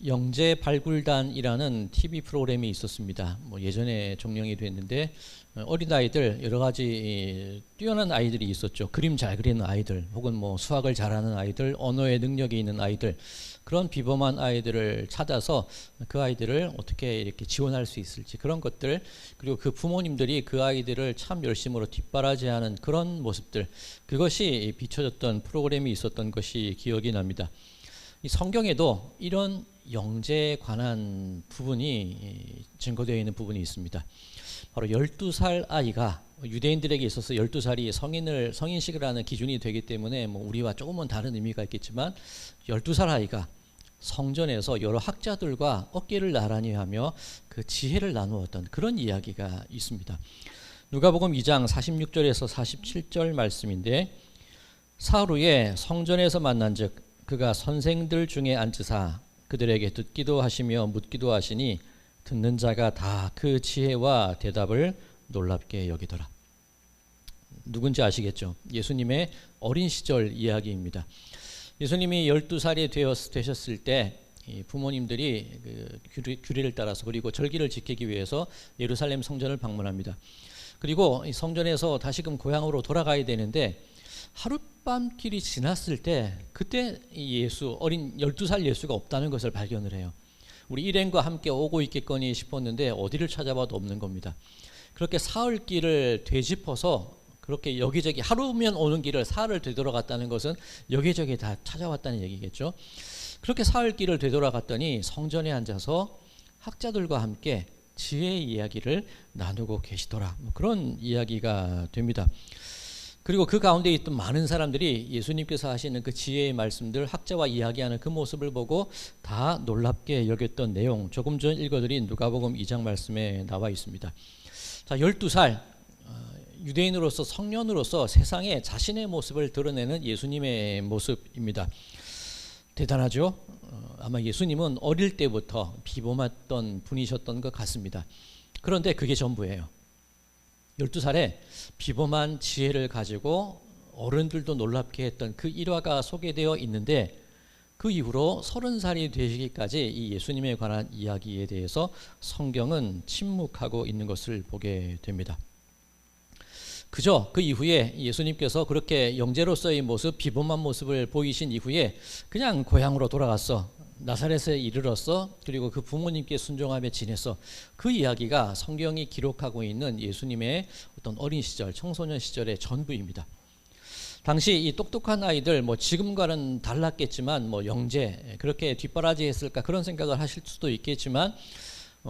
영재 발굴단이라는 TV 프로그램이 있었습니다. 예전에 종영이 됐는데 어린아이들 여러 가지 뛰어난 아이들이 있었죠. 그림 잘 그리는 아이들, 혹은 수학을 잘하는 아이들, 언어의 능력이 있는 아이들, 그런 비범한 아이들을 찾아서 그 아이들을 어떻게 이렇게 지원할 수 있을지, 그런 것들, 그리고 그 부모님들이 그 아이들을 참 열심으로 뒷바라지하는 그런 모습들, 그것이 비춰졌던 프로그램이 있었던 것이 기억이 납니다. 이 성경에도 이런 영재에 관한 부분이 증거되어 있는 부분이 있습니다. 바로 12살 아이가, 유대인들에게 있어서 12살이 성인식을 하는 기준이 되기 때문에 우리와 조금은 다른 의미가 있겠지만 12살 아이가 성전에서 여러 학자들과 어깨를 나란히 하며 그 지혜를 나누었던 그런 이야기가 있습니다. 누가복음 2장 46절에서 47절 말씀인데, 사흘 후에 성전에서 만난즉 그가 선생들 중에 앉으사 그들에게 듣기도 하시며 묻기도 하시니 듣는 자가 다 그 지혜와 대답을 놀랍게 여기더라. 누군지 아시겠죠? 예수님의 어린 시절 이야기입니다. 예수님이 12살이 되셨을 때 부모님들이 규례를 따라서, 그리고 절기를 지키기 위해서 예루살렘 성전을 방문합니다. 그리고 이 성전에서 다시금 고향으로 돌아가야 되는데 하룻밤길이 지났을 때 그때 어린 12살 예수가 없다는 것을 발견을 해요. 우리 일행과 함께 오고 있겠거니 싶었는데 어디를 찾아봐도 없는 겁니다. 그렇게 사흘길을 되짚어서 그렇게 여기저기, 하루면 오는 길을 사흘을 되돌아갔다는 것은 여기저기 다 찾아왔다는 얘기겠죠. 그렇게 사흘길을 되돌아갔더니 성전에 앉아서 학자들과 함께 지혜의 이야기를 나누고 계시더라. 그런 이야기가 됩니다. 그리고 그 가운데 있던 많은 사람들이 예수님께서 하시는 그 지혜의 말씀들, 학자와 이야기하는 그 모습을 보고 다 놀랍게 여겼던 내용, 조금 전 읽어드린 누가복음 2장 말씀에 나와 있습니다. 자, 12살 유대인으로서, 성년으로서 세상에 자신의 모습을 드러내는 예수님의 모습입니다. 대단하죠? 아마 예수님은 어릴 때부터 비범했던 분이셨던 것 같습니다. 그런데 그게 전부예요. 12살에 비범한 지혜를 가지고 어른들도 놀랍게 했던 그 일화가 소개되어 있는데, 그 이후로 30살이 되시기까지 이 예수님에 관한 이야기에 대해서 성경은 침묵하고 있는 것을 보게 됩니다. 그저 그 이후에 예수님께서 그렇게 영재로서의 모습, 비범한 모습을 보이신 이후에 그냥 고향으로 돌아갔어, 나사렛에 이르렀어, 그리고 그 부모님께 순종하며 지냈어, 그 이야기가 성경이 기록하고 있는 예수님의 어떤 어린 시절, 청소년 시절의 전부입니다. 당시 이 똑똑한 아이들, 지금과는 달랐겠지만 영재, 그렇게 뒷바라지 했을까, 그런 생각을 하실 수도 있겠지만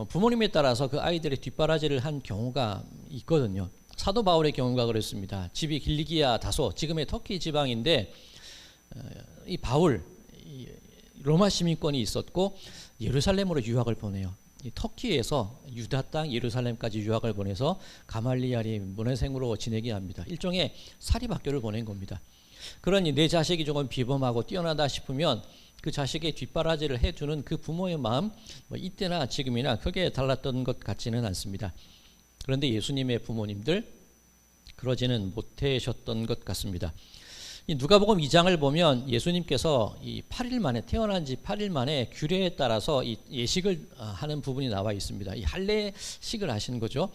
부모님에 따라서 그 아이들의 뒷바라지를 한 경우가 있거든요. 사도 바울의 경우가 그랬습니다. 집이 길리기아 다소, 지금의 터키 지방인데 이 바울, 로마 시민권이 있었고 예루살렘으로 유학을 보내요. 이 터키에서 유다 땅 예루살렘까지 유학을 보내서 가말리엘이 문해생으로 지내게 합니다. 일종의 사립학교를 보낸 겁니다. 그러니 내 자식이 조금 비범하고 뛰어나다 싶으면 그 자식의 뒷바라지를 해주는 그 부모의 마음, 이때나 지금이나 크게 달랐던 것 같지는 않습니다. 그런데 예수님의 부모님들 그러지는 못하셨던 것 같습니다. 이 누가복음 2장을 보면 예수님께서 이 8일 만에, 태어난 지 8일 만에 규례에 따라서 이 예식을 하는 부분이 나와 있습니다. 이 할례식을 하시는 거죠.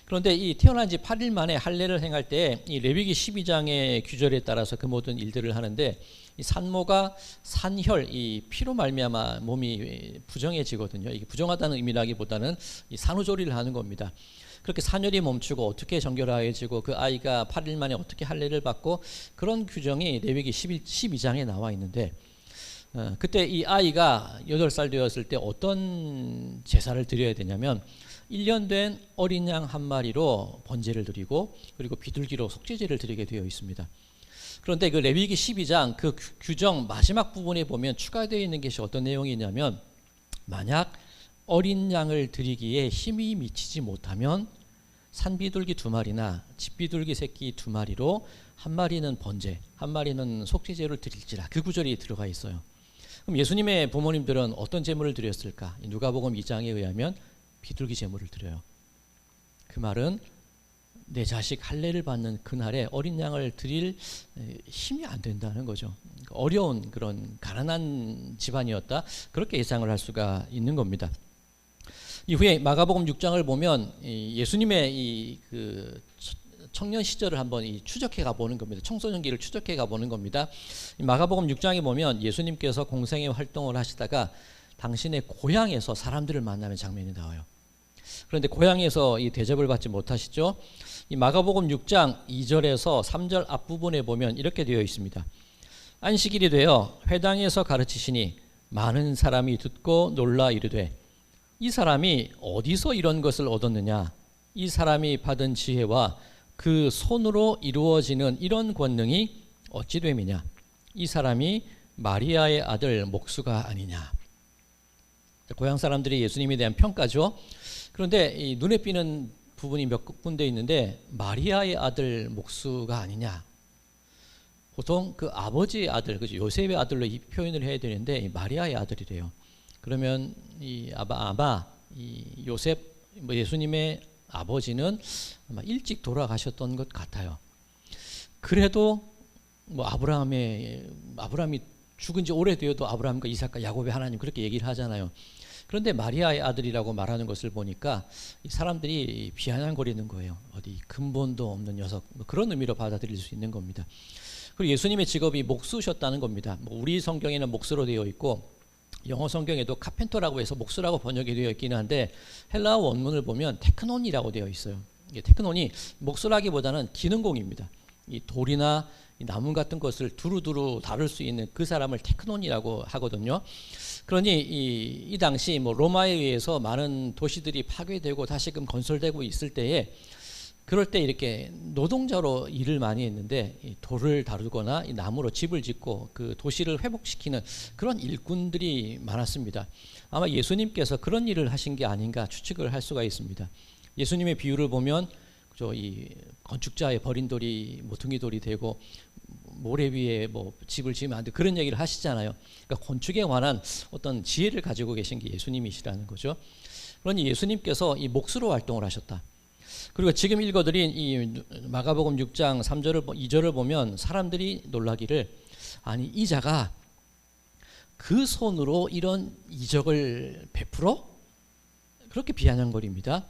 그런데 이 태어난 지 8일 만에 할례를 행할 때 이 레위기 12장의 규절에 따라서 그 모든 일들을 하는데, 이 산모가 산혈, 이 피로 말미암아 몸이 부정해지거든요. 이게 부정하다는 의미라기보다는 이 산후조리를 하는 겁니다. 그렇게 산혈이 멈추고 어떻게 정결하여지고 그 아이가 8일 만에 어떻게 할례를 받고, 그런 규정이 레위기 12장에 나와 있는데, 그때 이 아이가 8살 되었을 때 어떤 제사를 드려야 되냐면 1년 된 어린 양 한 마리로 번제를 드리고, 그리고 비둘기로 속죄제를 드리게 되어 있습니다. 그런데 그 레위기 12장 그 규정 마지막 부분에 보면 추가되어 있는 것이 어떤 내용이냐면, 만약 어린 양을 드리기에 힘이 미치지 못하면 산비둘기 2마리나 집비둘기 새끼 2마리로 한 마리는 번제, 한 마리는 속죄제를 드릴지라, 그 구절이 들어가 있어요. 그럼 예수님의 부모님들은 어떤 제물을 드렸을까? 누가복음 2장에 의하면 비둘기 제물을 드려요. 그 말은 내 자식 할례를 받는 그날에 어린 양을 드릴 힘이 안 된다는 거죠. 어려운 그런 가난한 집안이었다. 그렇게 예상을 할 수가 있는 겁니다. 이후에 마가복음 6장을 보면 예수님의 그 청년 시절을 한번 추적해 가보는 겁니다. 청소년기를 추적해 가보는 겁니다. 마가복음 6장에 보면 예수님께서 공생의 활동을 하시다가 당신의 고향에서 사람들을 만나는 장면이 나와요. 그런데 고향에서 이 대접을 받지 못하시죠. 이 마가복음 6장 2절에서 3절 앞부분에 보면 이렇게 되어 있습니다. 안식일이 되어 회당에서 가르치시니 많은 사람이 듣고 놀라 이르되 이 사람이 어디서 이런 것을 얻었느냐? 이 사람이 받은 지혜와 그 손으로 이루어지는 이런 권능이 어찌 됨이냐? 이 사람이 마리아의 아들 목수가 아니냐? 고향 사람들이 예수님에 대한 평가죠. 그런데 이 눈에 띄는 부분이 몇 군데 있는데 마리아의 아들 목수가 아니냐? 보통 그 아버지의 아들, 그죠? 요셉의 아들로 이 표현을 해야 되는데 마리아의 아들이래요. 그러면 이 이 요셉, 예수님의 아버지는 아마 일찍 돌아가셨던 것 같아요. 그래도 뭐 아브라함이 죽은 지 오래되어도 아브라함과 이삭과 야곱의 하나님 그렇게 얘기를 하잖아요. 그런데 마리아의 아들이라고 말하는 것을 보니까 이 사람들이 비아냥거리는 거예요. 어디 근본도 없는 녀석, 뭐 그런 의미로 받아들일 수 있는 겁니다. 그리고 예수님의 직업이 목수셨다는 겁니다. 뭐 우리 성경에는 목수로 되어 있고 영어 성경에도 카펜터라고 해서 목수라고 번역이 되어 있기는 한데 헬라어 원문을 보면 테크논이라고 되어 있어요. 테크논이 목수라기보다는 기능공입니다. 이 돌이나 이 나무 같은 것을 두루두루 다룰 수 있는 그 사람을 테크논이라고 하거든요. 그러니 이 당시 뭐 로마에 의해서 많은 도시들이 파괴되고 다시금 건설되고 있을 때에 그럴 때 이렇게 노동자로 일을 많이 했는데 이 돌을 다루거나 이 나무로 집을 짓고 그 도시를 회복시키는 그런 일꾼들이 많았습니다. 아마 예수님께서 그런 일을 하신 게 아닌가 추측을 할 수가 있습니다. 예수님의 비유를 보면 이 건축자의 버린 돌이 모퉁이 돌이 되고 모래 위에 뭐 집을 지으면 안 돼 그런 얘기를 하시잖아요. 그러니까 건축에 관한 어떤 지혜를 가지고 계신 게 예수님이시라는 거죠. 그러니 예수님께서 이 목수로 활동을 하셨다. 그리고 지금 읽어드린 이 마가복음 6장 3절을 2절을 보면 사람들이 놀라기를 아니 이 자가 그 손으로 이런 이적을 베풀어? 그렇게 비아냥거립니다.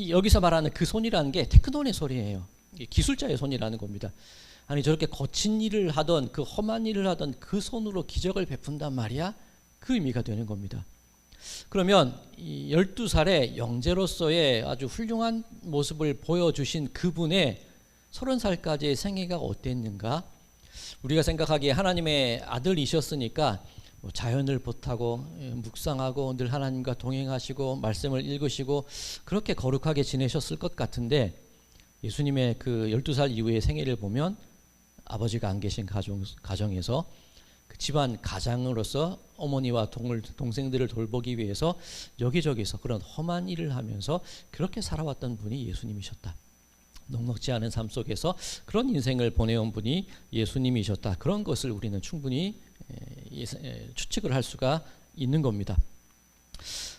여기서 말하는 그 손이라는 게 테크논의 손이에요. 기술자의 손이라는 겁니다. 아니 저렇게 거친 일을 하던 그 험한 일을 하던 그 손으로 기적을 베푼단 말이야? 그 의미가 되는 겁니다. 그러면 이 12살의 영재로서의 아주 훌륭한 모습을 보여주신 그분의 30살까지의 생애가 어땠는가? 우리가 생각하기에 하나님의 아들이셨으니까 뭐 자연을 보타고 묵상하고 늘 하나님과 동행하시고 말씀을 읽으시고 그렇게 거룩하게 지내셨을 것 같은데 예수님의 그 12살 이후의 생애를 보면 아버지가 안 계신 가정에서 그 집안 가장으로서 어머니와 동생들을 돌보기 위해서 여기저기서 그런 험한 일을 하면서 그렇게 살아왔던 분이 예수님이셨다. 넉넉지 않은 삶 속에서 그런 인생을 보내온 분이 예수님이셨다. 그런 것을 우리는 충분히 추측을 할 수가 있는 겁니다.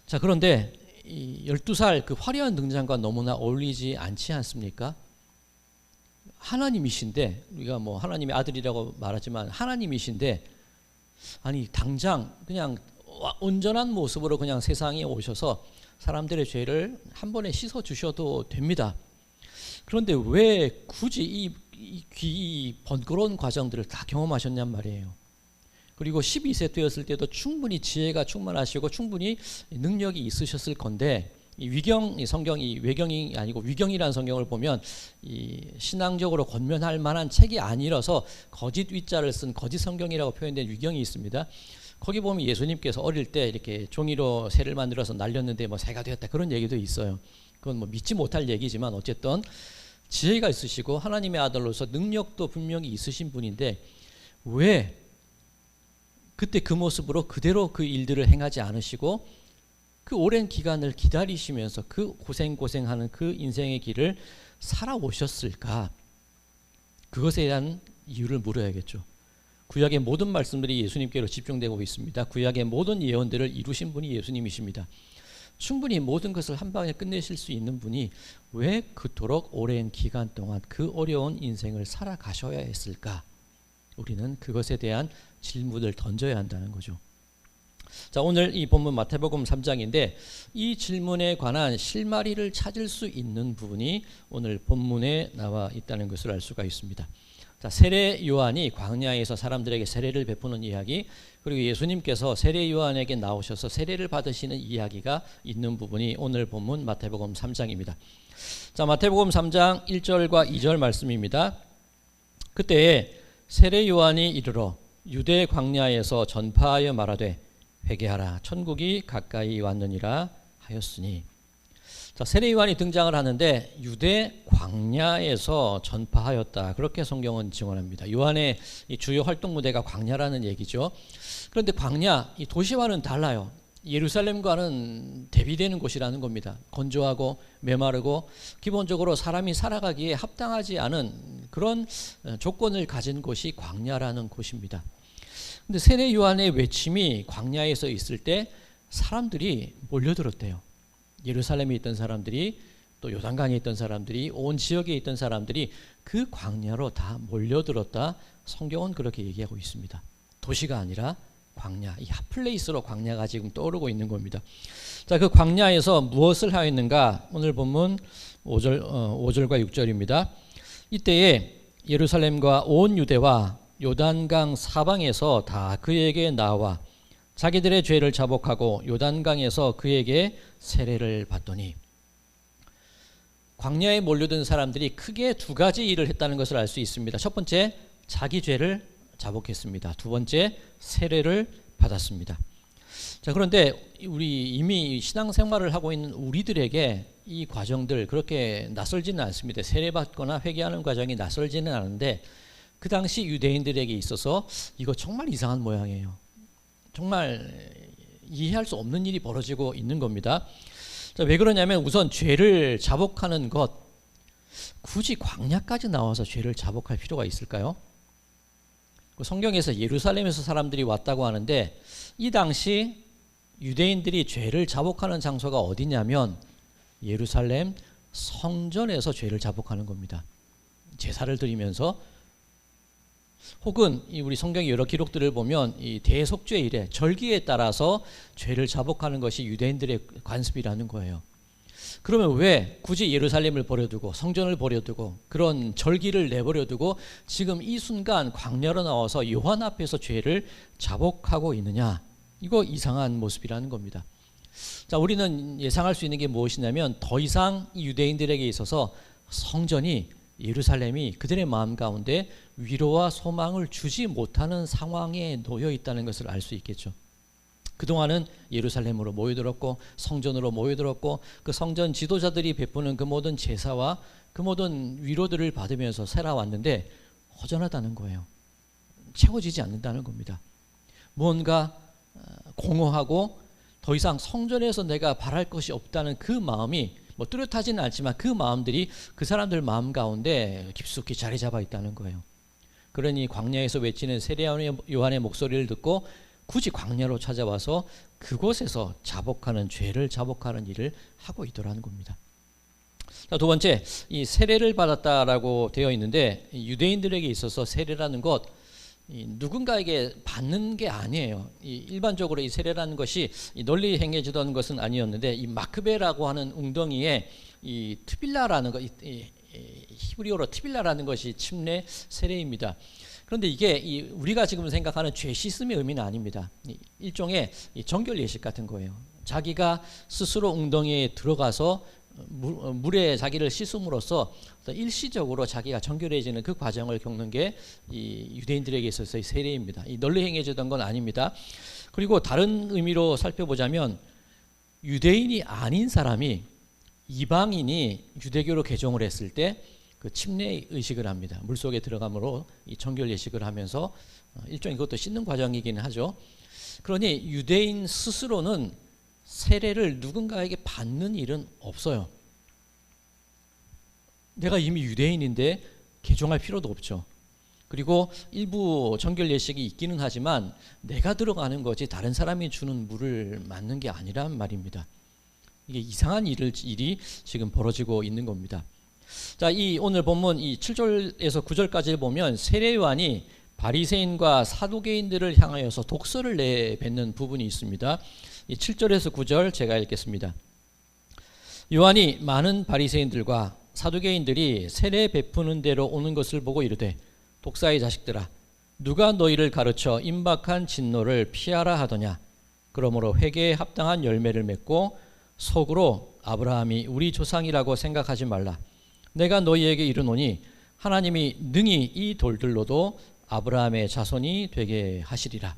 자, 그런데 이 12살 그 화려한 등장과 너무나 어울리지 않지 않습니까? 하나님이신데 우리가 뭐 하나님의 아들이라고 말하지만 하나님이신데 아니 당장 그냥 온전한 모습으로 그냥 세상에 오셔서 사람들의 죄를 한 번에 씻어 주셔도 됩니다. 그런데 왜 굳이 이 번거로운 과정들을 다 경험하셨냔 말이에요. 그리고 12세 되었을 때도 충분히 지혜가 충만하시고 충분히 능력이 있으셨을 건데 이 성경이 외경이 아니고 위경이라는 성경을 보면 이 신앙적으로 권면할 만한 책이 아니라서 거짓 위자를 쓴 거짓 성경이라고 표현된 위경이 있습니다. 거기 보면 예수님께서 어릴 때 이렇게 종이로 새를 만들어서 날렸는데 뭐 새가 되었다 그런 얘기도 있어요. 그건 뭐 믿지 못할 얘기지만 어쨌든 지혜가 있으시고 하나님의 아들로서 능력도 분명히 있으신 분인데 왜 그때 그 모습으로 그대로 그 일들을 행하지 않으시고 그 오랜 기간을 기다리시면서 그 고생하는 그 인생의 길을 살아오셨을까? 그것에 대한 이유를 물어야겠죠. 구약의 모든 말씀들이 예수님께로 집중되고 있습니다. 구약의 모든 예언들을 이루신 분이 예수님이십니다. 충분히 모든 것을 한 방에 끝내실 수 있는 분이 왜 그토록 오랜 기간 동안 그 어려운 인생을 살아가셔야 했을까? 우리는 그것에 대한 질문을 던져야 한다는 거죠. 자, 오늘 이 본문 마태복음 3장인데 이 질문에 관한 실마리를 찾을 수 있는 부분이 오늘 본문에 나와 있다는 것을 알 수가 있습니다. 자, 세례 요한이 광야에서 사람들에게 세례를 베푸는 이야기, 그리고 예수님께서 세례 요한에게 나오셔서 세례를 받으시는 이야기가 있는 부분이 오늘 본문 마태복음 3장입니다. 자, 마태복음 3장 1절과 2절 말씀입니다. 그때에 세례 요한이 이르러 유대 광야에서 전파하여 말하되 회개하라 천국이 가까이 왔느니라 하였으니. 자, 세례 요한이 등장을 하는데 유대 광야에서 전파하였다, 그렇게 성경은 증언합니다. 요한의 이 주요 활동 무대가 광야라는 얘기죠. 그런데 광야, 이 도시와는 달라요. 예루살렘과는 대비되는 곳이라는 겁니다. 건조하고 메마르고 기본적으로 사람이 살아가기에 합당하지 않은 그런 조건을 가진 곳이 광야라는 곳입니다. 근데 세례 요한의 외침이 광야에서 있을 때 사람들이 몰려들었대요. 예루살렘에 있던 사람들이, 또 요단강에 있던 사람들이, 온 지역에 있던 사람들이 그 광야로 다 몰려들었다, 성경은 그렇게 얘기하고 있습니다. 도시가 아니라 광야, 이 핫플레이스로 광야가 지금 떠오르고 있는 겁니다. 자, 그 광야에서 무엇을 하였는가? 오늘 본문 5절과 6절입니다. 이때에 예루살렘과 온 유대와 요단강 사방에서 다 그에게 나와 자기들의 죄를 자복하고 요단강에서 그에게 세례를 받더니. 광야에 몰려든 사람들이 크게 두 가지 일을 했다는 것을 알 수 있습니다. 첫 번째, 자기 죄를 자복했습니다. 두 번째, 세례를 받았습니다. 자, 그런데 우리 이미 신앙생활을 하고 있는 우리들에게 이 과정들 그렇게 낯설지는 않습니다. 세례받거나 회개하는 과정이 낯설지는 않은데 그 당시 유대인들에게 있어서 이거 정말 이상한 모양이에요. 정말 이해할 수 없는 일이 벌어지고 있는 겁니다. 자, 왜 그러냐면 우선 죄를 자복하는 것, 굳이 광야까지 나와서 죄를 자복할 필요가 있을까요? 성경에서 예루살렘에서 사람들이 왔다고 하는데 이 당시 유대인들이 죄를 자복하는 장소가 어디냐면 예루살렘 성전에서 죄를 자복하는 겁니다. 제사를 드리면서, 혹은 우리 성경의 여러 기록들을 보면 이 대속죄일에 절기에 따라서 죄를 자복하는 것이 유대인들의 관습이라는 거예요. 그러면 왜 굳이 예루살렘을 버려두고 성전을 버려두고 그런 절기를 내버려두고 지금 이 순간 광야로 나와서 요한 앞에서 죄를 자복하고 있느냐? 이거 이상한 모습이라는 겁니다. 자, 우리는 예상할 수 있는 게 무엇이냐면 더 이상 이 유대인들에게 있어서 성전이, 예루살렘이 그들의 마음 가운데 위로와 소망을 주지 못하는 상황에 놓여 있다는 것을 알 수 있겠죠. 그동안은 예루살렘으로 모여들었고 성전으로 모여들었고 그 성전 지도자들이 베푸는 그 모든 제사와 그 모든 위로들을 받으면서 살아왔는데 허전하다는 거예요. 채워지지 않는다는 겁니다. 무언가 공허하고 더 이상 성전에서 내가 바랄 것이 없다는 그 마음이 뚜렷하지는 않지만 그 마음들이 그 사람들 마음 가운데 깊숙이 자리 잡아 있다는 거예요. 그러니 광야에서 외치는 세례 요한의 목소리를 듣고 굳이 광야로 찾아와서 그곳에서 자복하는, 죄를 자복하는 일을 하고 있더라는 겁니다. 자, 두 번째, 이 세례를 받았다라고 되어 있는데 유대인들에게 있어서 세례라는 것, 누군가에게 받는 게 아니에요. 일반적으로 이 세례라는 것이 널리 행해지던 것은 아니었는데 이 마크베라고 하는 웅덩이에 이 트빌라라는 것, 히브리어로 트빌라라는 것이 침례 세례입니다. 그런데 이게 우리가 지금 생각하는 죄 씻음의 의미는 아닙니다. 일종의 정결 예식 같은 거예요. 자기가 스스로 웅덩이에 들어가서 물에 자기를 씻음으로써 일시적으로 자기가 정결해지는 그 과정을 겪는 게 이 유대인들에게 있어서의 세례입니다. 널리 행해지던 건 아닙니다. 그리고 다른 의미로 살펴보자면 유대인이 아닌 사람이, 이방인이 유대교로 개종을 했을 때 그 침례 의식을 합니다. 물속에 들어감으로 이 정결 예식을 하면서 일종의 그것도 씻는 과정이기는 하죠. 그러니 유대인 스스로는 세례를 누군가에게 받는 일은 없어요. 내가 이미 유대인인데 개종할 필요도 없죠. 그리고 일부 정결 예식이 있기는 하지만 내가 들어가는 거지 다른 사람이 주는 물을 맞는 게 아니란 말입니다. 이게 이상한 일이 지금 벌어지고 있는 겁니다. 자, 이 오늘 본문 이 7절에서 9절까지를 보면 세례 요한이 바리새인과 사두개인들을 향하여서 독서를 내뱉는 부분이 있습니다. 이 7절에서 9절 제가 읽겠습니다. 요한이 많은 바리새인들과 사두개인들이 세례 베푸는 대로 오는 것을 보고 이르되 독사의 자식들아 누가 너희를 가르쳐 임박한 진노를 피하라 하더냐. 그러므로 회개에 합당한 열매를 맺고 속으로 아브라함이 우리 조상이라고 생각하지 말라. 내가 너희에게 이르노니 하나님이 능히 이 돌들로도 아브라함의 자손이 되게 하시리라.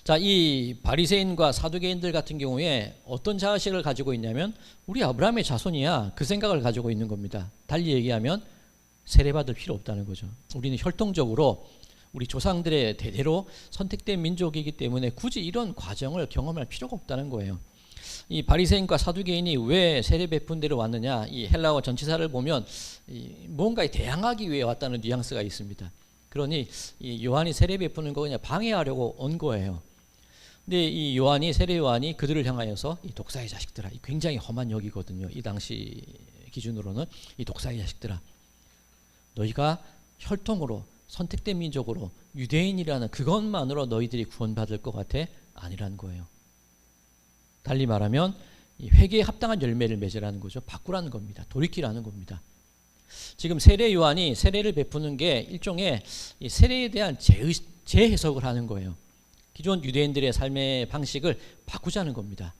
자, 이 바리새인과 사두개인들 같은 경우에 어떤 자식을 가지고 있냐면 우리 아브라함의 자손이야 그 생각을 가지고 있는 겁니다. 달리 얘기하면 세례받을 필요 없다는 거죠. 우리는 혈통적으로 우리 조상들의 대대로 선택된 민족이기 때문에 굳이 이런 과정을 경험할 필요가 없다는 거예요. 이 바리새인과 사두개인이 왜 세례 베푼 데로 왔느냐, 이 헬라어 전치사를 보면 뭔가에 대항하기 위해 왔다는 뉘앙스가 있습니다. 그러니 이 요한이 세례 베푸는 거 그냥 방해하려고 온 거예요. 근데 이 요한이 세례 요한이 그들을 향하여서 이 독사의 자식들아, 굉장히 험한 역이거든요. 이 당시 기준으로는 이 독사의 자식들아, 너희가 혈통으로 선택된 민족으로 유대인이라는 그것만으로 너희들이 구원받을 것 같아? 아니라는 거예요. 달리 말하면 이 회개에 합당한 열매를 맺으라는 거죠. 바꾸라는 겁니다. 돌이키라는 겁니다. 지금 세례 요한이 세례를 베푸는 게 일종의 이 세례에 대한 재해석을 하는 거예요. 기존 유대인들의 삶의 방식을 바꾸자는 겁니다.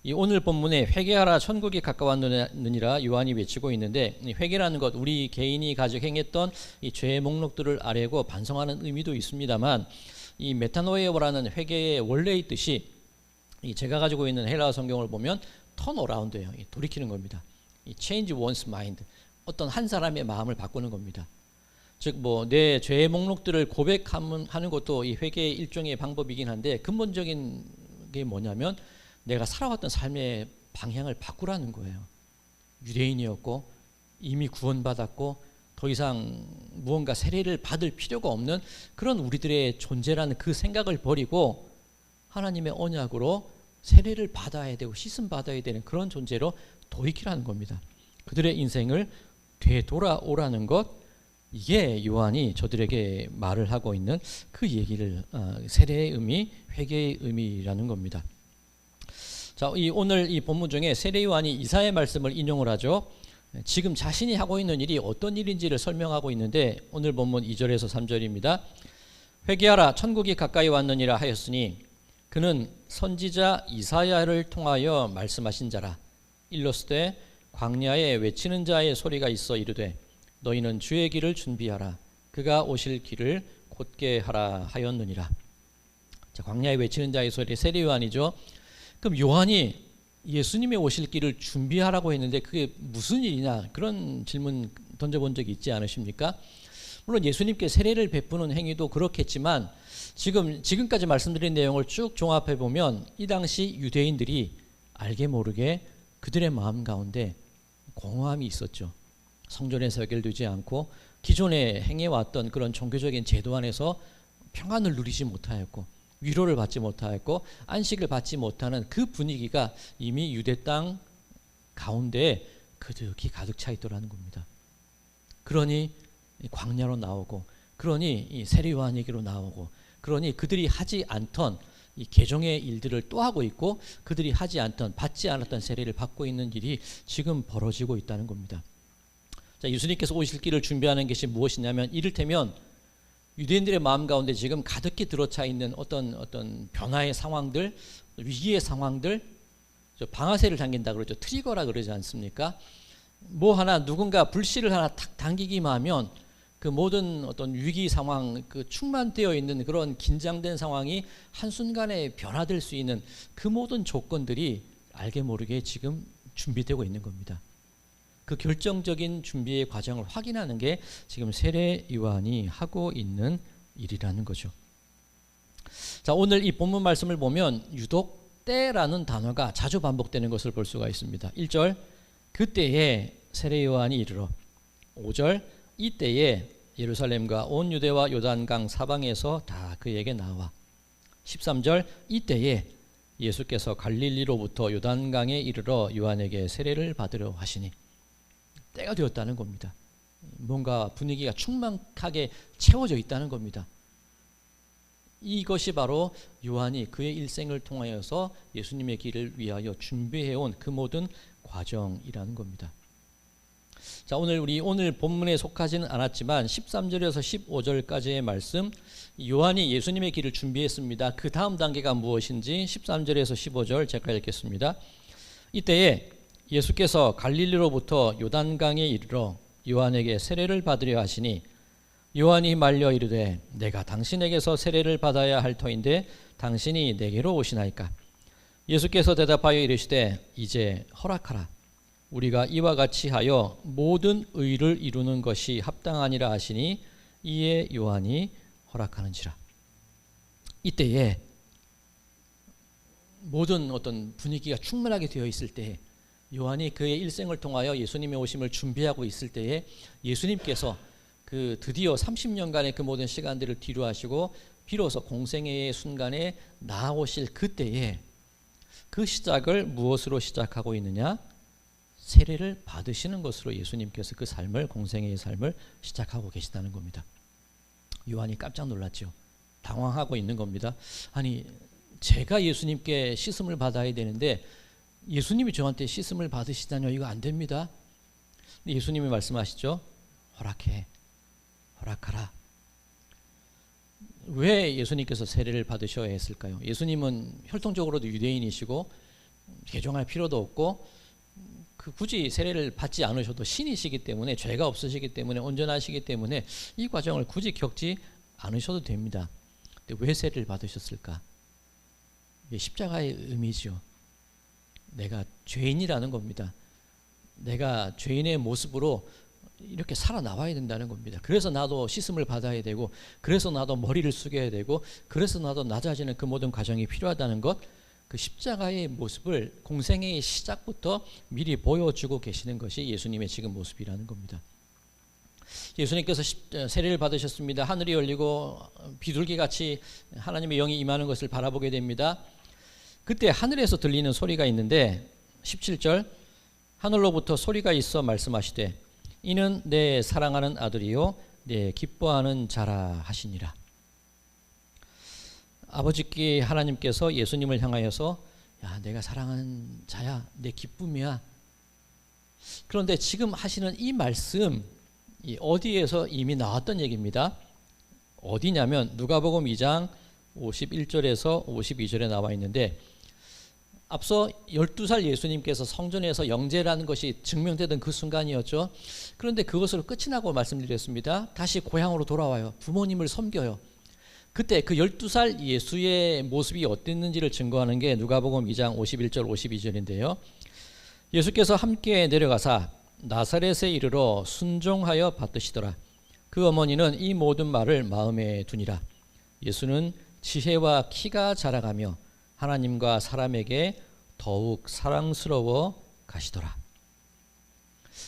이 오늘 본문에 회개하라 천국이 가까웠느니라 요한이 외치고 있는데, 이 회개라는 것 우리 개인이 가지고 행했던 이 죄의 목록들을 아뢰고 반성하는 의미도 있습니다만, 이 메타노에오라는 회개의 원래의 뜻이 이 제가 가지고 있는 헬라어 성경을 보면 턴어라운드예요. 돌이키는 겁니다. 이 change one's mind, 어떤 한 사람의 마음을 바꾸는 겁니다. 즉 뭐 내 죄의 목록들을 고백하는 것도 이 회개의 일종의 방법이긴 한데, 근본적인 게 뭐냐면 내가 살아왔던 삶의 방향을 바꾸라는 거예요. 유대인이었고 이미 구원받았고 더 이상 무언가 세례를 받을 필요가 없는 그런 우리들의 존재라는 그 생각을 버리고 하나님의 언약으로 세례를 받아야 되고 씻음 받아야 되는 그런 존재로 도입키라는 겁니다. 그들의 인생을 되돌아오라는 것, 이게 요한이 저들에게 말을 하고 있는 그 얘기를 세례의 의미, 회개의 의미라는 겁니다. 자, 오늘 이 본문 중에 세례 요한이 이사야의 말씀을 인용을 하죠. 지금 자신이 하고 있는 일이 어떤 일인지를 설명하고 있는데, 오늘 본문 2절에서 3절입니다. 회개하라 천국이 가까이 왔느니라 하였으니 그는 선지자 이사야를 통하여 말씀하신 자라. 일러스되 광야에 외치는 자의 소리가 있어 이르되 너희는 주의 길을 준비하라. 그가 오실 길을 곧게 하라 하였느니라. 자, 광야에 외치는 자의 소리, 세례 요한이죠. 그럼 요한이 예수님의 오실 길을 준비하라고 했는데 그게 무슨 일이냐, 그런 질문 던져본 적이 있지 않으십니까? 물론 예수님께 세례를 베푸는 행위도 그렇겠지만 지금까지 말씀드린 내용을 쭉 종합해 보면 이 당시 유대인들이 알게 모르게 그들의 마음 가운데 공허함이 있었죠. 성전에서 해결되지 않고 기존에 행해왔던 그런 종교적인 제도 안에서 평안을 누리지 못하였고 위로를 받지 못하였고 안식을 받지 못하는 그 분위기가 이미 유대 땅 가운데 그득히 가득 차 있더라는 겁니다. 그러니 광야로 나오고, 그러니 이 세례 요한에게로 나오고, 그러니 그들이 하지 않던 이 개종의 일들을 또 하고 있고, 그들이 하지 않던 받지 않았던 세례를 받고 있는 일이 지금 벌어지고 있다는 겁니다. 자, 예수님께서 오실 길을 준비하는 것이 무엇이냐면, 이를테면 유대인들의 마음 가운데 지금 가득히 들어차 있는 어떤 변화의 상황들, 위기의 상황들, 방아쇠를 당긴다 그러죠. 트리거라 그러지 않습니까? 뭐 하나 누군가 불씨를 하나 탁 당기기만 하면 그 모든 어떤 위기 상황, 그 충만되어 있는 그런 긴장된 상황이 한순간에 변화될 수 있는 그 모든 조건들이 알게 모르게 지금 준비되고 있는 겁니다. 그 결정적인 준비의 과정을 확인하는 게 지금 세례 요한이 하고 있는 일이라는 거죠. 자, 오늘 이 본문 말씀을 보면 유독 때라는 단어가 자주 반복되는 것을 볼 수가 있습니다. 1절 그때에 세례 요한이 이르러, 5절 이때에 예루살렘과 온 유대와 요단강 사방에서 다 그에게 나와, 13절 이때에 예수께서 갈릴리로부터 요단강에 이르러 요한에게 세례를 받으려 하시니, 때가 되었다는 겁니다. 뭔가 분위기가 충만하게 채워져 있다는 겁니다. 이것이 바로 요한이 그의 일생을 통하여서 예수님의 길을 위하여 준비해온 그 모든 과정이라는 겁니다. 자, 오늘 본문에 속하지는 않았지만 13절에서 15절까지의 말씀, 요한이 예수님의 길을 준비했습니다. 그 다음 단계가 무엇인지 13절에서 15절 제가 읽겠습니다. 이때에 예수께서 갈릴리로부터 요단강에 이르러 요한에게 세례를 받으려 하시니, 요한이 말려 이르되 내가 당신에게서 세례를 받아야 할 터인데 당신이 내게로 오시나이까? 예수께서 대답하여 이르시되 이제 허락하라. 우리가 이와 같이 하여 모든 의를 이루는 것이 합당하니라 하시니, 이에 요한이 허락하는지라. 이때에 모든 어떤 분위기가 충만하게 되어 있을 때에, 요한이 그의 일생을 통하여 예수님의 오심을 준비하고 있을 때에 예수님께서 그 드디어 30년간의 그 모든 시간들을 뒤로 하시고 비로소 공생애의 순간에 나아오실 그때에 그 시작을 무엇으로 시작하고 있느냐? 세례를 받으시는 것으로 예수님께서 그 삶을, 공생애의 삶을 시작하고 계시다는 겁니다. 요한이 깜짝 놀랐죠. 당황하고 있는 겁니다. 아니, 제가 예수님께 씻음을 받아야 되는데 예수님이 저한테 씻음을 받으시다뇨? 이거 안 됩니다. 예수님이 말씀하시죠. 허락하라. 왜 예수님께서 세례를 받으셔야 했을까요? 예수님은 혈통적으로도 유대인이시고 개종할 필요도 없고 굳이 세례를 받지 않으셔도 신이시기 때문에, 죄가 없으시기 때문에, 온전하시기 때문에 이 과정을 굳이 겪지 않으셔도 됩니다. 근데 왜 세례를 받으셨을까? 이게 십자가의 의미죠. 내가 죄인이라는 겁니다. 내가 죄인의 모습으로 이렇게 살아나와야 된다는 겁니다. 그래서 나도 씻음을 받아야 되고, 그래서 나도 머리를 숙여야 되고, 그래서 나도 낮아지는 그 모든 과정이 필요하다는 것, 그 십자가의 모습을 공생애의 시작부터 미리 보여주고 계시는 것이 예수님의 지금 모습이라는 겁니다. 예수님께서 세례를 받으셨습니다. 하늘이 열리고 비둘기같이 하나님의 영이 임하는 것을 바라보게 됩니다. 그때 하늘에서 들리는 소리가 있는데 17절, 하늘로부터 소리가 있어 말씀하시되 이는 내 사랑하는 아들이요 내 기뻐하는 자라 하시니라. 아버지께 하나님께서 예수님을 향하여서 야, 내가 사랑하는 자야, 내 기쁨이야. 그런데 지금 하시는 이 말씀, 어디에서 이미 나왔던 얘기입니다. 어디냐면 누가복음 2장 51절에서 52절에 나와 있는데, 앞서 12살 예수님께서 성전에서 영제라는 것이 증명되던 그 순간이었죠. 그런데 그것으로 끝이 나고 말씀드렸습니다. 다시 고향으로 돌아와요. 부모님을 섬겨요. 그때 그 12살 예수의 모습이 어땠는지를 증거하는 게 누가복음 2장 51절 52절인데요. 예수께서 함께 내려가사 나사렛에 이르러 순종하여 받으시더라. 그 어머니는 이 모든 말을 마음에 두니라. 예수는 지혜와 키가 자라가며 하나님과 사람에게 더욱 사랑스러워 가시더라.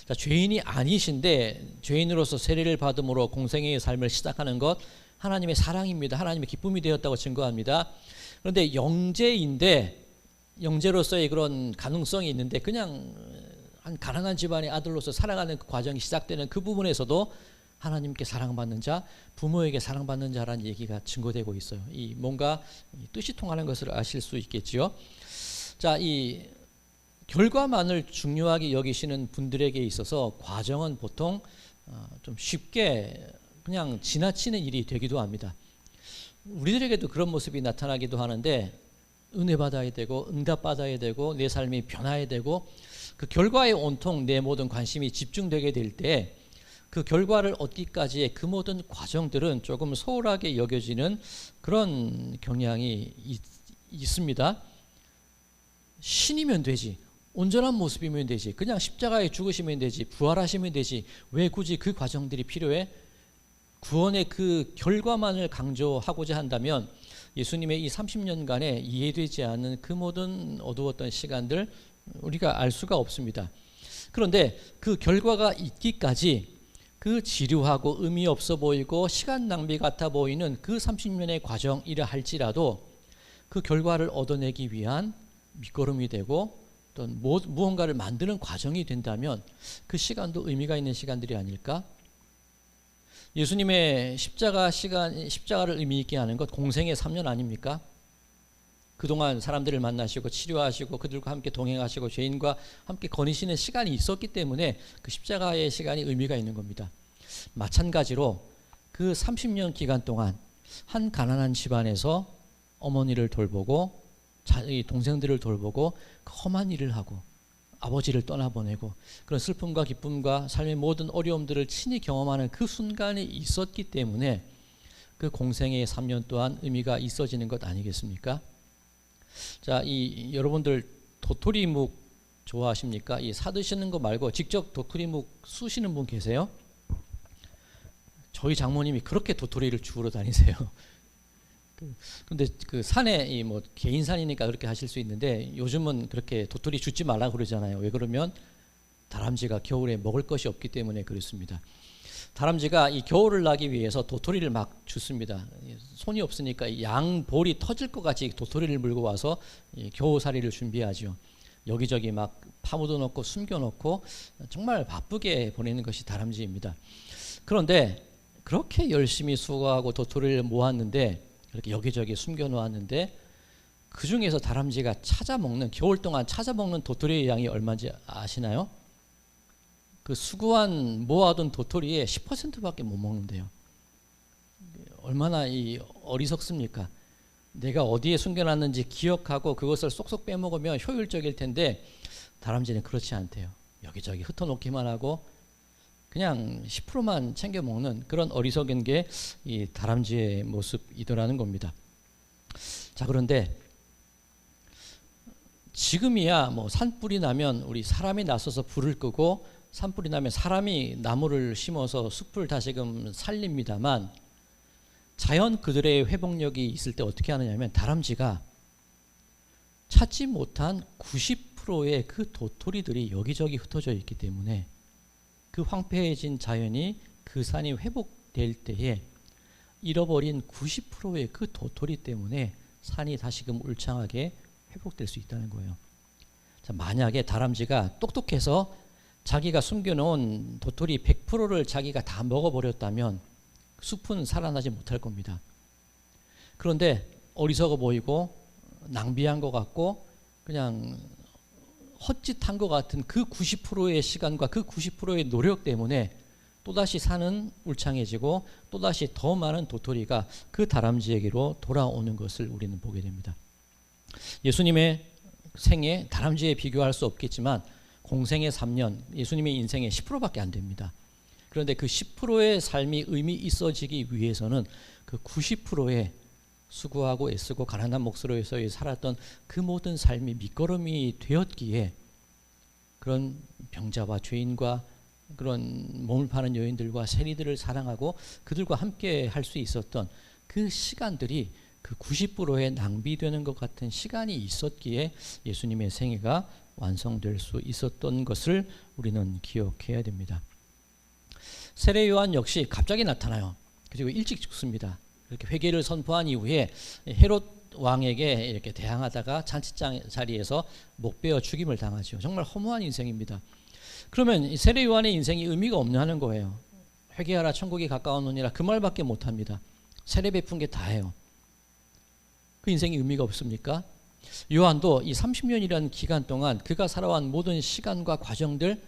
자, 죄인이 아니신데 죄인으로서 세례를 받음으로 공생애의 삶을 시작하는 것, 하나님의 사랑입니다. 하나님의 기쁨이 되었다고 증거합니다. 그런데 영제인데, 영제로서의 그런 가능성이 있는데 그냥 한 가난한 집안의 아들로서 살아가는 그 과정이 시작되는 그 부분에서도 하나님께 사랑받는 자, 부모에게 사랑받는 자라는 얘기가 증거되고 있어요. 이 뭔가 뜻이 통하는 것을 아실 수 있겠지요. 자, 이 결과만을 중요하게 여기시는 분들에게 있어서 과정은 보통 좀 쉽게 그냥 지나치는 일이 되기도 합니다. 우리들에게도 그런 모습이 나타나기도 하는데, 은혜 받아야 되고 응답 받아야 되고 내 삶이 변화해야 되고 그 결과에 온통 내 모든 관심이 집중되게 될 때 그 결과를 얻기까지의 그 모든 과정들은 조금 소홀하게 여겨지는 그런 경향이 있습니다. 신이면 되지, 온전한 모습이면 되지, 그냥 십자가에 죽으시면 되지, 부활하시면 되지, 왜 굳이 그 과정들이 필요해? 구원의 그 결과만을 강조하고자 한다면 예수님의 이 30년간에 이해되지 않는 그 모든 어두웠던 시간들 우리가 알 수가 없습니다. 그런데 그 결과가 있기까지 그 지루하고 의미 없어 보이고 시간 낭비 같아 보이는 그 30년의 과정이라 할지라도 그 결과를 얻어내기 위한 밑거름이 되고 또 무언가를 만드는 과정이 된다면 그 시간도 의미가 있는 시간들이 아닐까? 예수님의 십자가를 의미 있게 하는 것 공생의 3년 아닙니까? 그동안 사람들을 만나시고 치료하시고 그들과 함께 동행하시고 죄인과 함께 거니시는 시간이 있었기 때문에 그 십자가의 시간이 의미가 있는 겁니다. 마찬가지로 그 30년 기간 동안 한 가난한 집안에서 어머니를 돌보고 동생들을 돌보고 험한 일을 하고 아버지를 떠나보내고 그런 슬픔과 기쁨과 삶의 모든 어려움들을 친히 경험하는 그 순간이 있었기 때문에 그 공생의 3년 또한 의미가 있어지는 것 아니겠습니까? 자, 여러분들 도토리묵 좋아하십니까? 사드시는 거 말고 직접 도토리묵 쑤시는 분 계세요? 저희 장모님이 그렇게 도토리를 주우러 다니세요. 근데 그 산에 뭐 개인산이니까 그렇게 하실 수 있는데 요즘은 그렇게 도토리 줍지 말라고 그러잖아요. 왜 그러면 다람쥐가 겨울에 먹을 것이 없기 때문에 그렇습니다. 다람쥐가 이 겨울을 나기 위해서 도토리를 막 줍습니다. 손이 없으니까 양볼이 터질 것 같이 도토리를 물고 와서 겨우살이를 준비하죠. 여기저기 막 파묻어 놓고 숨겨 놓고 정말 바쁘게 보내는 것이 다람쥐입니다. 그런데 그렇게 열심히 수고하고 도토리를 모았는데 이렇게 여기저기 숨겨 놓았는데 그 중에서 다람쥐가 겨울 동안 찾아먹는 도토리의 양이 얼마인지 아시나요? 그 수고한 모아둔 도토리의 10%밖에 못 먹는데요. 얼마나 어리석습니까? 내가 어디에 숨겨놨는지 기억하고 그것을 쏙쏙 빼먹으면 효율적일 텐데 다람쥐는 그렇지 않대요. 여기저기 흩어놓기만 하고 그냥 10%만 챙겨 먹는 그런 어리석은 게 이 다람쥐의 모습이더라는 겁니다. 자, 그런데 지금이야 뭐 산불이 나면 우리 사람이 나서서 불을 끄고 산불이 나면 사람이 나무를 심어서 숲을 다시금 살립니다만 자연 그들의 회복력이 있을 때 어떻게 하느냐면 다람쥐가 찾지 못한 90%의 그 도토리들이 여기저기 흩어져 있기 때문에 그 황폐해진 자연이 그 산이 회복될 때에 잃어버린 90%의 그 도토리 때문에 산이 다시금 울창하게 회복될 수 있다는 거예요. 자, 만약에 다람쥐가 똑똑해서 자기가 숨겨놓은 도토리 100%를 자기가 다 먹어버렸다면 숲은 살아나지 못할 겁니다. 그런데 어리석어 보이고 낭비한 것 같고 그냥 헛짓한 것 같은 그 90%의 시간과 그 90%의 노력 때문에 또다시 산은 울창해지고 또다시 더 많은 도토리가 그 다람쥐에게로 돌아오는 것을 우리는 보게 됩니다. 예수님의 생애 다람쥐에 비교할 수 없겠지만 공생의 3년 예수님의 인생의 10%밖에 안 됩니다. 그런데 그 10%의 삶이 의미 있어지기 위해서는 그 90%의 수고하고 애쓰고 가난한 목소리에서 살았던 그 모든 삶이 밑거름이 되었기에 그런 병자와 죄인과 그런 몸을 파는 여인들과 세리들을 사랑하고 그들과 함께 할 수 있었던 그 시간들이 그 90%의 낭비되는 것 같은 시간이 있었기에 예수님의 생애가 완성될 수 있었던 것을 우리는 기억해야 됩니다. 세례 요한 역시 갑자기 나타나요. 그리고 일찍 죽습니다. 이렇게 회개를 선포한 이후에 헤롯 왕에게 이렇게 대항하다가 잔치장 자리에서 목 베어 죽임을 당하죠. 정말 허무한 인생입니다. 그러면 세례 요한의 인생이 의미가 없냐는 거예요. 회개하라 천국이 가까우느니라 그 말밖에 못합니다. 세례 베푼 게 다예요. 그 인생이 의미가 없습니까? 요한도 이 30년이라는 기간 동안 그가 살아온 모든 시간과 과정들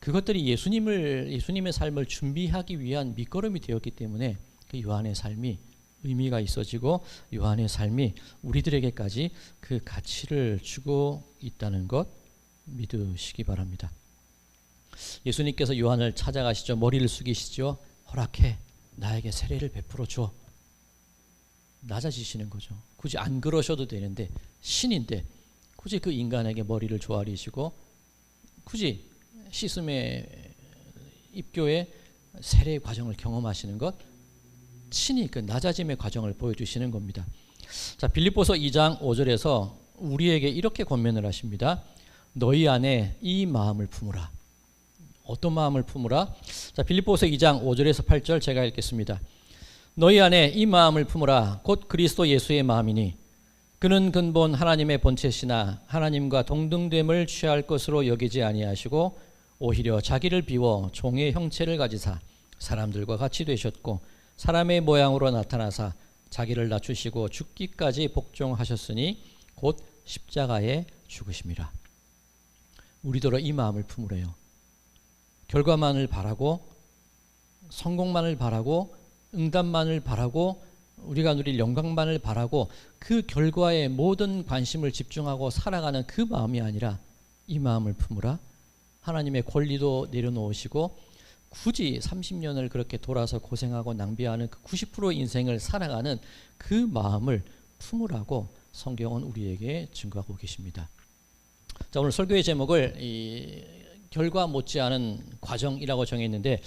그것들이 예수님의 삶을 준비하기 위한 밑거름이 되었기 때문에 그 요한의 삶이 의미가 있어지고 요한의 삶이 우리들에게까지 그 가치를 주고 있다는 것 믿으시기 바랍니다. 예수님께서 요한을 찾아가시죠. 머리를 숙이시죠. 허락해 나에게 세례를 베풀어 줘. 낮아지시는 거죠. 굳이 안 그러셔도 되는데 신인데 굳이 그 인간에게 머리를 조아리시고 굳이 시스의 입교의 세례의 과정을 경험하시는 것 친히 그 낮아짐의 과정을 보여주시는 겁니다. 자, 빌립보서 2장 5절에서 우리에게 이렇게 권면을 하십니다. 너희 안에 이 마음을 품으라. 어떤 마음을 품으라? 자, 빌립보서 2장 5절에서 8절 제가 읽겠습니다. 너희 안에 이 마음을 품으라. 곧 그리스도 예수의 마음이니 그는 근본 하나님의 본체시나 하나님과 동등됨을 취할 것으로 여기지 아니하시고 오히려 자기를 비워 종의 형체를 가지사 사람들과 같이 되셨고 사람의 모양으로 나타나사 자기를 낮추시고 죽기까지 복종하셨으니 곧 십자가에 죽으심이라. 우리더러 이 마음을 품으래요. 결과만을 바라고 성공만을 바라고 응답만을 바라고 우리가 누릴 영광만을 바라고 그 결과에 모든 관심을 집중하고 살아가는 그 마음이 아니라 이 마음을 품으라. 하나님의 권리도 내려놓으시고 굳이 30년을 그렇게 돌아서 고생하고 낭비하는 그 90% 인생을 살아가는 그 마음을 품으라고 성경은 우리에게 증거하고 계십니다. 자, 오늘 설교의 제목을 이 결과 못지않은 과정이라고 정했는데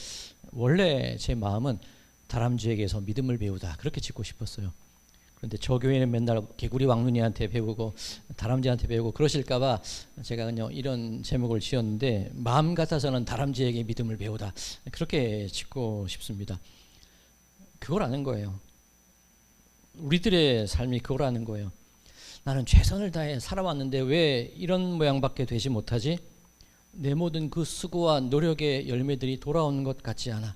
원래 제 마음은 다람쥐에게서 믿음을 배우다 그렇게 짓고 싶었어요. 그런데 저 교회는 맨날 개구리 왕눈이한테 배우고 다람쥐한테 배우고 그러실까봐 제가 그냥 이런 제목을 지었는데 마음 같아서는 다람쥐에게 믿음을 배우다 그렇게 짓고 싶습니다. 그거라는 거예요. 우리들의 삶이 그거라는 거예요. 나는 최선을 다해 살아왔는데 왜 이런 모양밖에 되지 못하지? 내 모든 그 수고와 노력의 열매들이 돌아오는 것 같지 않아.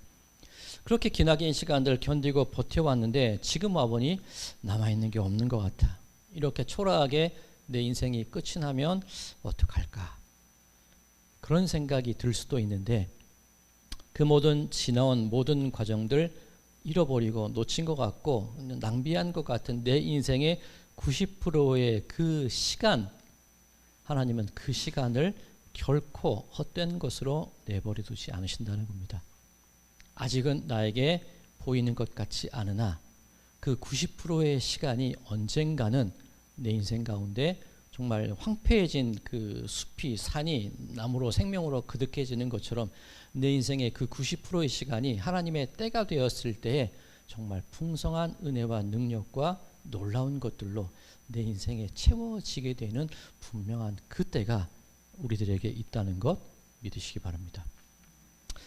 그렇게 기나긴 시간들 견디고 버텨왔는데 지금 와보니 남아있는 게 없는 것 같아. 이렇게 초라하게 내 인생이 끝이 나면 어떡할까? 그런 생각이 들 수도 있는데 그 모든 지나온 모든 과정들 잃어버리고 놓친 것 같고 낭비한 것 같은 내 인생의 90%의 그 시간, 하나님은 그 시간을 결코 헛된 것으로 내버려 두지 않으신다는 겁니다. 아직은 나에게 보이는 것 같지 않으나 그 90%의 시간이 언젠가는 내 인생 가운데 정말 황폐해진 그 숲이 산이 나무로 생명으로 그득해지는 것처럼 내 인생의 그 90%의 시간이 하나님의 때가 되었을 때에 정말 풍성한 은혜와 능력과 놀라운 것들로 내 인생에 채워지게 되는 분명한 그 때가 우리들에게 있다는 것 믿으시기 바랍니다.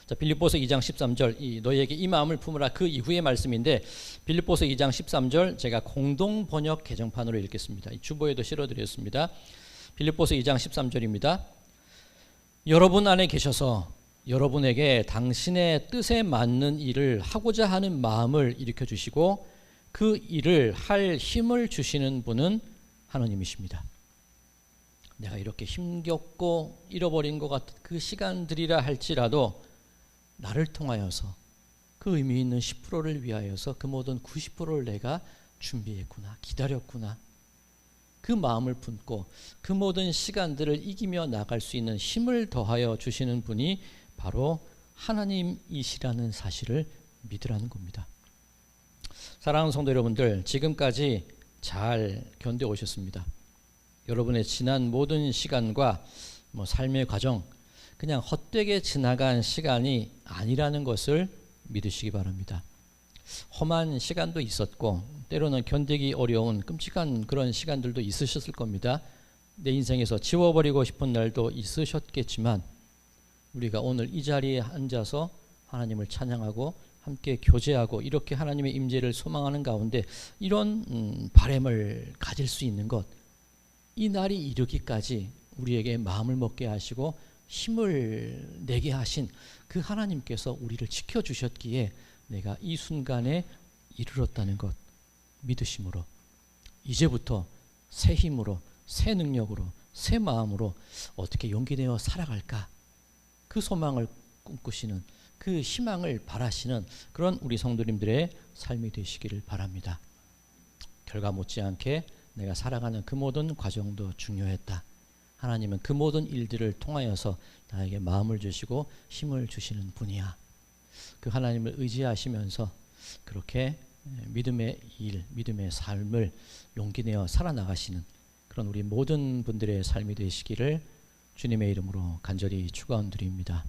자, 빌립보서 2장 13절 너희에게 이 마음을 품으라 그 이후의 말씀인데 빌립보서 2장 13절 제가 공동 번역 개정판으로 읽겠습니다. 이 주보에도 실어드렸습니다. 빌립보서 2장 13절입니다. 여러분 안에 계셔서 여러분에게 당신의 뜻에 맞는 일을 하고자 하는 마음을 일으켜 주시고 그 일을 할 힘을 주시는 분은 하나님이십니다. 내가 이렇게 힘겹고 잃어버린 것 같은 그 시간들이라 할지라도 나를 통하여서 그 의미 있는 10%를 위하여서 그 모든 90%를 내가 준비했구나, 기다렸구나. 그 마음을 품고 그 모든 시간들을 이기며 나갈 수 있는 힘을 더하여 주시는 분이 바로 하나님이시라는 사실을 믿으라는 겁니다. 사랑하는 성도 여러분들, 지금까지 잘 견뎌 오셨습니다. 여러분의 지난 모든 시간과 삶의 과정, 그냥 헛되게 지나간 시간이 아니라는 것을 믿으시기 바랍니다. 험한 시간도 있었고 때로는 견디기 어려운 끔찍한 그런 시간들도 있으셨을 겁니다. 내 인생에서 지워버리고 싶은 날도 있으셨겠지만 우리가 오늘 이 자리에 앉아서 하나님을 찬양하고 함께 교제하고 이렇게 하나님의 임재를 소망하는 가운데 이런 바람을 가질 수 있는 것, 이 날이 이르기까지 우리에게 마음을 먹게 하시고 힘을 내게 하신 그 하나님께서 우리를 지켜주셨기에 내가 이 순간에 이르렀다는 것 믿으심으로 이제부터 새 힘으로 새 능력으로 새 마음으로 어떻게 용기 내어 살아갈까, 그 소망을 꿈꾸시는 그 희망을 바라시는 그런 우리 성도님들의 삶이 되시기를 바랍니다. 결과 못지않게 내가 살아가는 그 모든 과정도 중요했다. 하나님은 그 모든 일들을 통하여서 나에게 마음을 주시고 힘을 주시는 분이야. 그 하나님을 의지하시면서 그렇게 믿음의 일, 믿음의 삶을 용기 내어 살아나가시는 그런 우리 모든 분들의 삶이 되시기를 주님의 이름으로 간절히 축원드립니다.